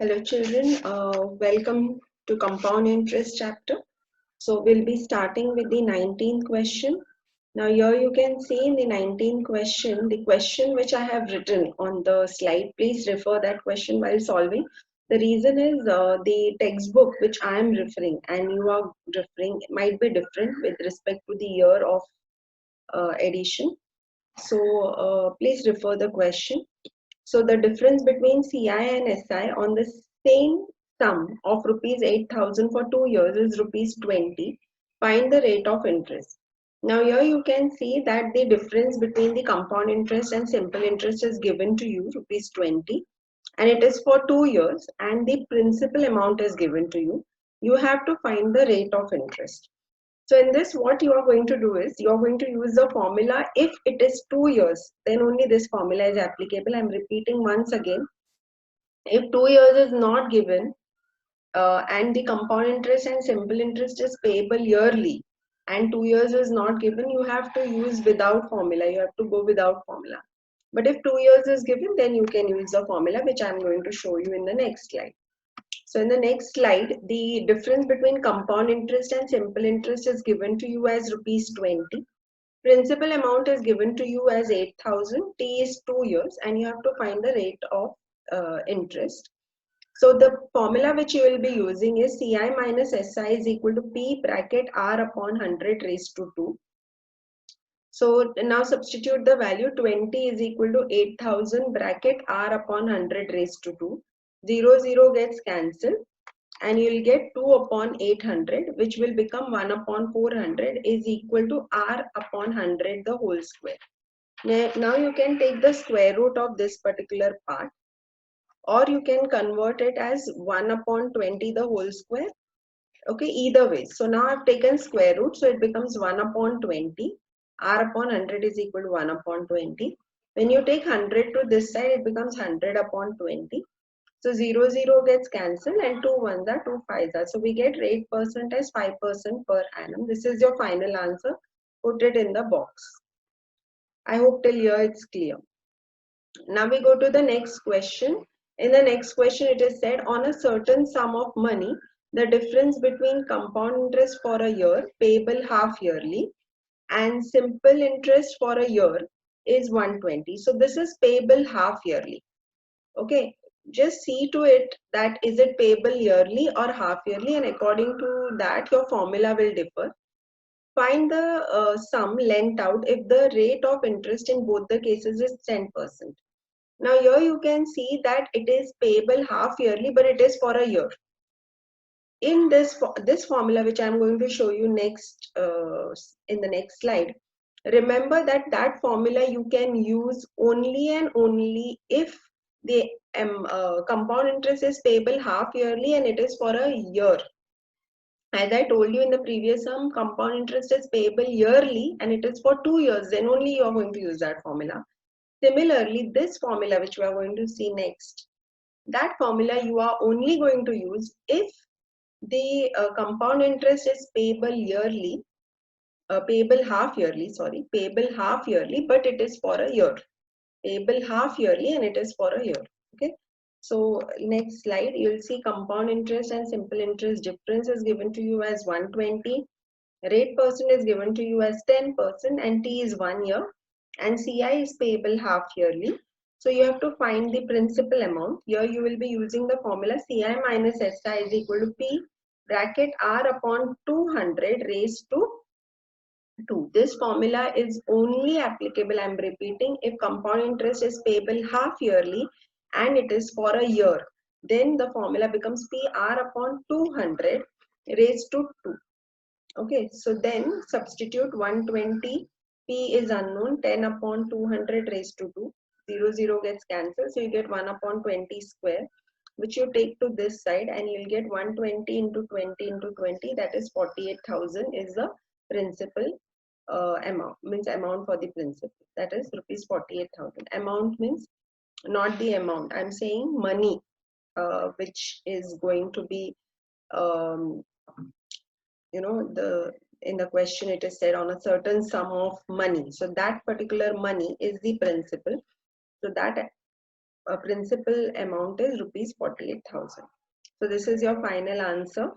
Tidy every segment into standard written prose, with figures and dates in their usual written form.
Hello children, welcome to compound interest chapter. So we'll be starting with the 19th question. Now here you can see in the 19th question, the question which I have written on the slide. Please refer that question while solving. The reason is the textbook which I am referring and you are referring might be different with respect to the year of edition. So please refer the question. So the difference between CI and SI on the same sum of rupees 8,000 for 2 years is rupees 20. Find the rate of interest. Now here you can see that the difference between the compound interest and simple interest is given to you rupees 20 and it is for 2 years and the principal amount is given to you. You have to find the rate of interest. So in this, what you are going to do is you are going to use the formula. If it is 2 years, then only this formula is applicable. I'm repeating once again. If 2 years is not given and the compound interest and simple interest is payable yearly and 2 years is not given, you have to use without formula. You have to go without formula. But if 2 years is given, then you can use the formula which I'm going to show you in the next slide. So in the next slide, the difference between compound interest and simple interest is given to you as rupees 20. Principal amount is given to you as 8,000. T is 2 years and you have to find the rate of interest. So the formula which you will be using is CI minus SI is equal to P bracket R upon 100 raised to 2. So now substitute the value 20 is equal to 8,000 bracket R upon 100 raised to 2. 0 gets cancelled and you will get 2 upon 800 which will become 1 upon 400 is equal to R upon 100 the whole square. Now you can take the square root of this particular part or you can convert it as 1 upon 20 the whole square. Okay, either way. So now I've taken square root, so it becomes 1 upon 20. R upon 100 is equal to 1 upon 20. When you take 100 to this side, it becomes 100 upon 20. So 0 gets cancelled and 2 ones are 2 5s are. So we get rate percent as 5% per annum. This is your final answer. Put it in the box. I hope till here it's clear. Now we go to the next question. In the next question, it is said on a certain sum of money, the difference between compound interest for a year, payable half yearly, and simple interest for a year is 120. So this is payable half yearly. Okay, just see to it that is it payable yearly or half yearly, and according to that, your formula will differ. Find the sum lent out if the rate of interest in both the cases is 10%. Now here you can see that it is payable half yearly, but it is for a year. In this formula, which I'm going to show you next in the next slide, remember that formula you can use only and only if the compound interest is payable half yearly and it is for a year. As I told you in the previous sum, compound interest is payable yearly and it is for 2 years. Then only you are going to use that formula. Similarly, this formula which we are going to see next, that formula you are only going to use if the compound interest is payable yearly, payable half yearly, but it is for a year. Payable half yearly and it is for a year. Okay. So next slide, you'll see compound interest and simple interest difference is given to you as 120. Rate percent is given to you as 10% and T is 1 year and CI is payable half yearly. So you have to find the principal amount. Here you will be using the formula CI minus SI is equal to P bracket R upon 200 raised to 2. This formula is only applicable, I am repeating, if compound interest is payable half yearly and it is for a year. Then the formula becomes PR upon 200 raised to 2. Okay, so then substitute 120, P is unknown, 10 upon 200 raised to 2, 0 gets cancelled, so you get 1 upon 20 square, which you take to this side and you'll get 120 into 20 into 20, that is 48,000 is the principal amount, means amount for the principal, that is rupees 48,000. Amount means not the amount, I'm saying money, which is going to be in the question it is said on a certain sum of money. So that particular money is the principal. So that principal amount is rupees 48,000. So this is your final answer.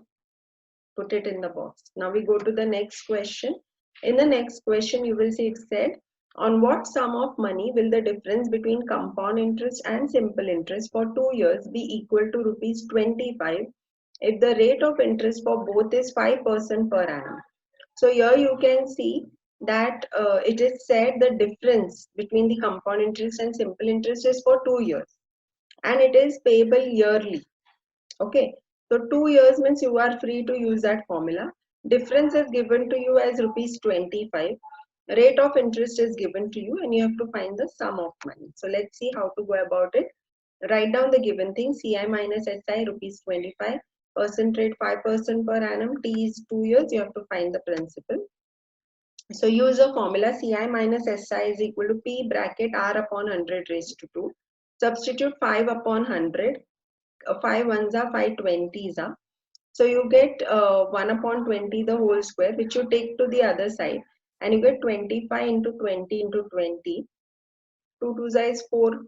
Put it in the box. Now we go to the next question. In the next question, you will see it said, on what sum of money will the difference between compound interest and simple interest for 2 years be equal to rupees 25 if the rate of interest for both is 5% per annum? So here you can see that it is said the difference between the compound interest and simple interest is for 2 years and it is payable yearly. Okay, so 2 years means you are free to use that formula. Difference is given to you as rupees 25. Rate of interest is given to you and you have to find the sum of money. So let's see how to go about it. Write down the given thing. CI minus SI rupees 25. Percent rate 5% per annum. T is 2 years. You have to find the principal. So use a formula. CI minus SI is equal to P bracket R upon 100 raised to 2. Substitute 5 upon 100. 5 ones are 5 20s are. So you get 1 upon 20 the whole square, which you take to the other side and you get 25 into 20 into 20. 2 2s is 4.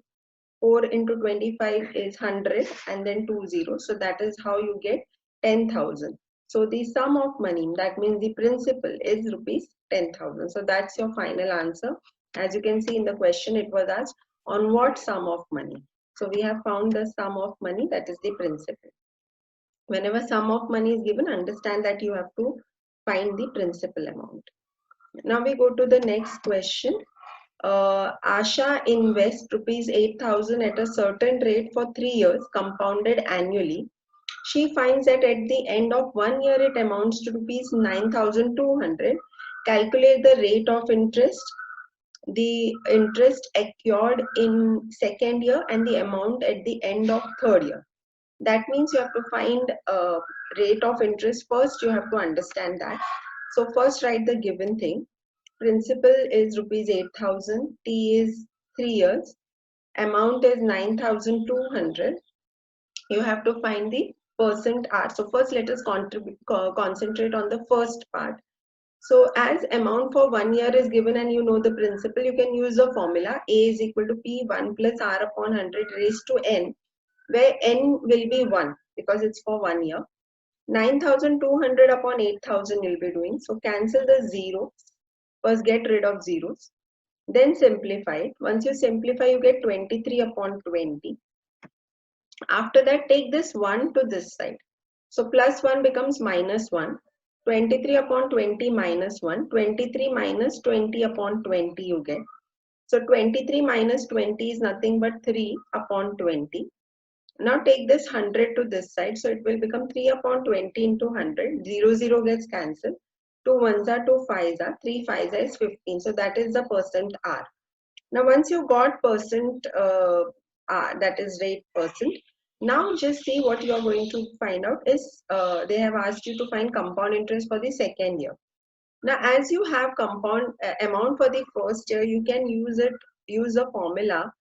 4 into 25 is 100 and then 2 zeros. So that is how you get 10,000. So the sum of money, that means the principal, is rupees 10,000. So that's your final answer. As you can see in the question, it was asked on what sum of money. So we have found the sum of money, that is the principal. Whenever sum of money is given, understand that you have to find the principal amount. Now we go to the next question. Asha invests rupees 8,000 at a certain rate for 3 years, compounded annually. She finds that at the end of 1 year, it amounts to rupees 9,200. Calculate the rate of interest, the interest accrued in second year, and the amount at the end of third year. That means you have to find a rate of interest first. You have to understand that. So first write the given thing. Principal is rupees 8,000. T is 3 years. Amount is 9,200. You have to find the percent R. So first let us concentrate on the first part. So as amount for 1 year is given and you know the principal, you can use the formula. A is equal to P 1 plus R upon 100 raised to N, where N will be 1 because it's for 1 year. 9,200 upon 8,000 you'll be doing. So cancel the zeros. First get rid of zeros. Then simplify it. Once you simplify, you get 23 upon 20. After that, take this 1 to this side. So plus 1 becomes minus 1. 23 upon 20 minus 1. 23 minus 20 upon 20 you get. So 23 minus 20 is nothing but 3 upon 20. Now take this 100 to this side. So it will become 3 upon 20 into 100. 0, 0 gets cancelled. 2 ones are 2 5s are. 3 5s is 15. So that is the percent R. Now once you got percent R, that is rate percent. Now just see what you are going to find out is they have asked you to find compound interest for the second year. Now as you have compound amount for the first year, you can use a formula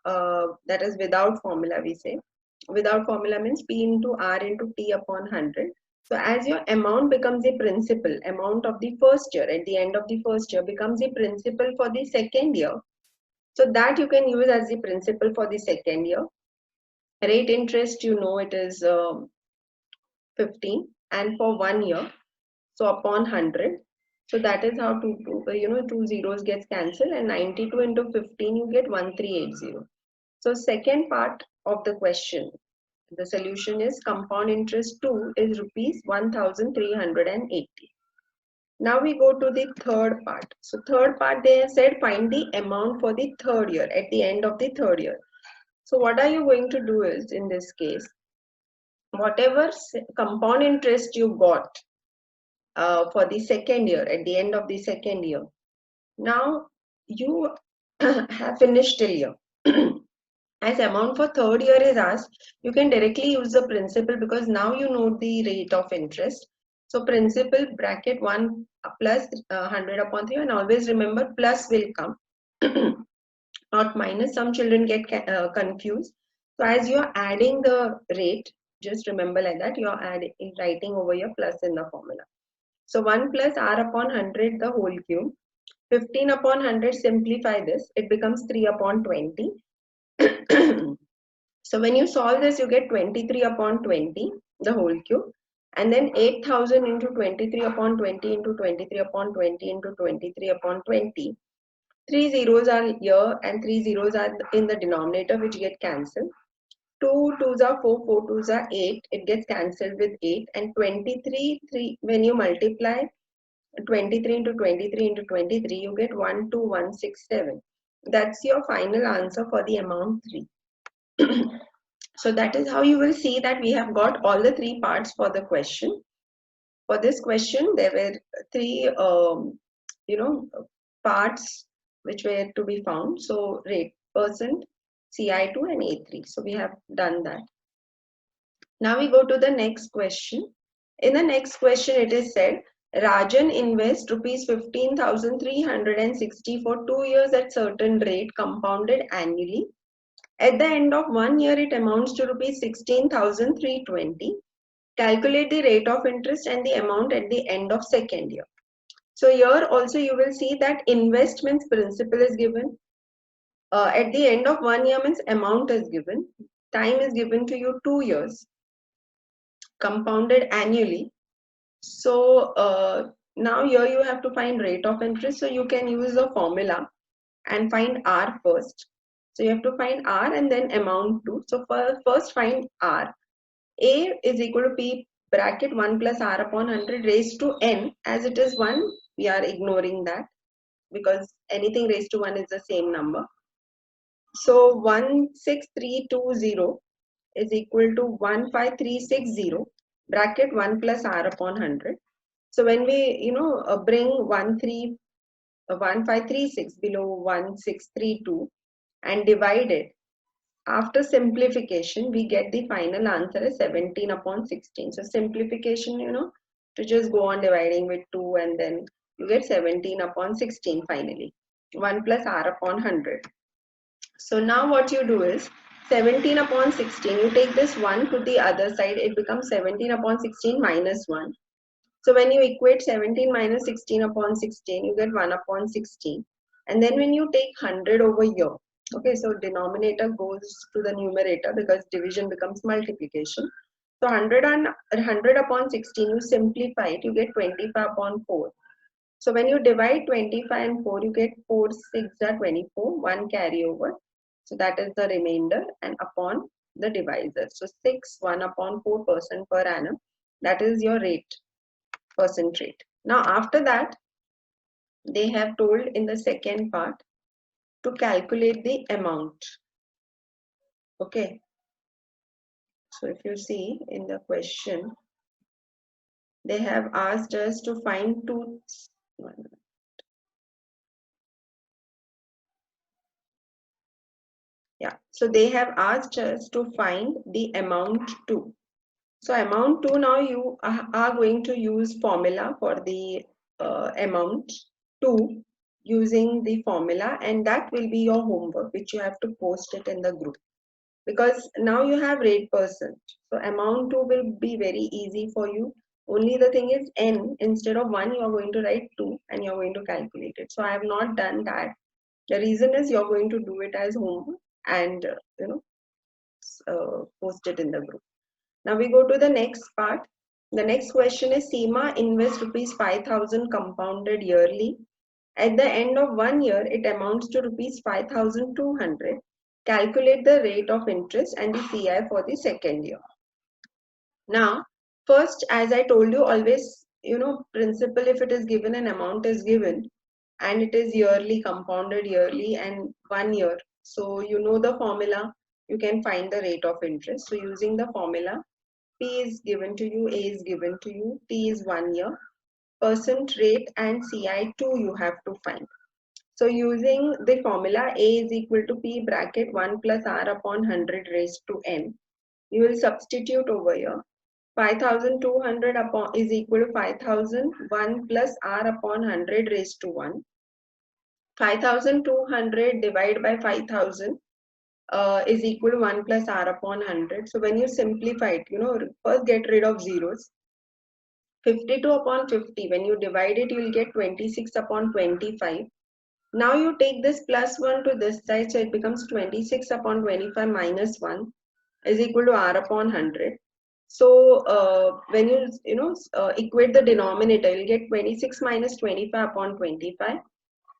that is without formula we say. Without formula means P into R into T upon 100. So as your amount becomes the principal, amount of the first year at the end of the first year becomes the principal for the second year. So that you can use as the principal for the second year. Rate interest, you know, it is 15 and for 1 year. So upon 100. So that is how 2 zeros gets cancelled and 92 into 15 you get 1380. So second part of the question, the solution is compound interest 2 is rupees 1,380. Now we go to the third part. So third part they have said find the amount for the third year at the end of the third year. So what are you going to do is in this case, whatever compound interest you got for the second year at the end of the second year, now you have finished till year. As amount for third year is asked, you can directly use the principal because now you know the rate of interest. So principal bracket 1 plus 100 upon 3 and always remember plus will come, not minus. Some children get confused. So as you are adding the rate, just remember like that, you are writing over your plus in the formula. So 1 plus R upon 100 the whole cube. 15 upon 100, simplify this, it becomes 3 upon 20. So when you solve this, you get 23 upon 20, the whole cube, and then 8,000 into 23 upon 20 into 23 upon 20 into 23 upon 20. 3 zeros are here and 3 zeros are in the denominator, which get cancelled. 2 twos are 4, 4 twos are 8, it gets cancelled with 8, and 23, 3, when you multiply 23 into 23 into 23, you get 12167. That's your final answer for the amount 3. So that is how you will see that we have got all the 3 parts for the question. For this question, there were 3, parts which were to be found. So rate, percent, CI2 and A3. So we have done that. Now we go to the next question. In the next question, it is said, Rajan invests rupees 15,360 for 2 years at certain rate compounded annually. At the end of 1 year, it amounts to rupees 16,320. Calculate the rate of interest and the amount at the end of second year. So here also you will see that investments principal is given. At the end of 1 year means amount is given. Time is given to you 2 years. Compounded annually. So now here you have to find rate of interest. So you can use the formula and find R first. So you have to find R and then amount to. So first find R. A is equal to P bracket 1 plus R upon 100 raised to N. As it is 1, we are ignoring that because anything raised to 1 is the same number. So 16320 is equal to 15360 bracket 1 plus R upon 100. So when we bring 1536 below 1632 and divide it, after simplification we get the final answer as 17 upon 16. So simplification, to just go on dividing with 2 and then you get 17 upon 16 finally. 1 plus R upon 100. So now what you do is 17 upon 16, you take this 1 to the other side, it becomes 17 upon 16 minus 1. So when you equate 17 minus 16 upon 16, you get 1 upon 16. And then when you take 100 over here, okay, so denominator goes to the numerator because division becomes multiplication. So 100 upon 16, you simplify it, you get 25 upon 4. So when you divide 25 and 4, you get 4 6 are 24, 1 carry over. So that is the remainder and upon the divisor. So 6, 1 upon 4% per annum. That is your rate, percent rate. Now after that, they have told in the second part to calculate the amount. Okay. So if you see in the question, they have asked us to find two. Yeah, so they have asked us to find the amount to. So amount to, now you are going to use formula for the amount to using the formula, and that will be your homework which you have to post it in the group. Because now you have rate percent. So amount to will be very easy for you. Only the thing is n, instead of 1 you are going to write 2 and you are going to calculate it. So I have not done that. The reason is you are going to do it as homework and post it in the group. Now we go to the next part. The next question is Seema invests rupees 5,000 compounded yearly. At the end of 1 year, it amounts to rupees 5,200. Calculate the rate of interest and the CI for the second year. Now, first, as I told you, always, principal, if it is given, an amount is given and it is yearly, compounded yearly and 1 year. So you know the formula, you can find the rate of interest. So using the formula, P is given to you, A is given to you, T is 1 year, percent rate and CI2 you have to find. So using the formula, A is equal to P bracket 1 plus R upon 100 raised to N. You will substitute over here. 5,200 upon is equal to 5,000, 1 plus R upon 100 raised to 1. 5,200 divided by 5,000 is equal to 1 plus R upon 100. So when you simplify it, first get rid of zeros. 52 upon 50, when you divide it, you will get 26 upon 25. Now you take this plus 1 to this side, so it becomes 26 upon 25 minus 1. is equal to R upon 100. So when you equate the denominator, you'll get 26 minus 25 upon 25.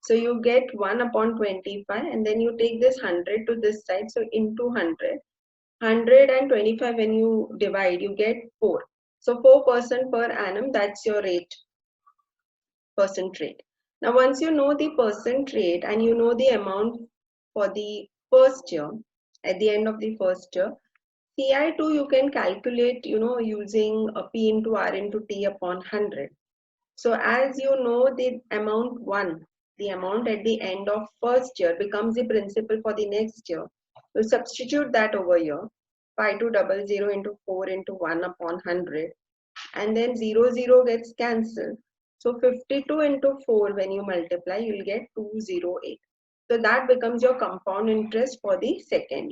So you get 1 upon 25, and then you take this 100 to this side. So into 100. 100 and 25, when you divide, you get 4. So 4% per annum, that's your rate, percent rate. Now, once you know the percent rate and you know the amount for the first year, at the end of the first year, CI2 you can calculate, using a P into R into T upon 100. So as you know the amount 1, the amount at the end of first year becomes the principal for the next year. You substitute that over here. 5200 into 4 into 1 upon 100. And then 00 gets cancelled. So 52 into 4, when you multiply, you'll get 208. So that becomes your compound interest for the second year.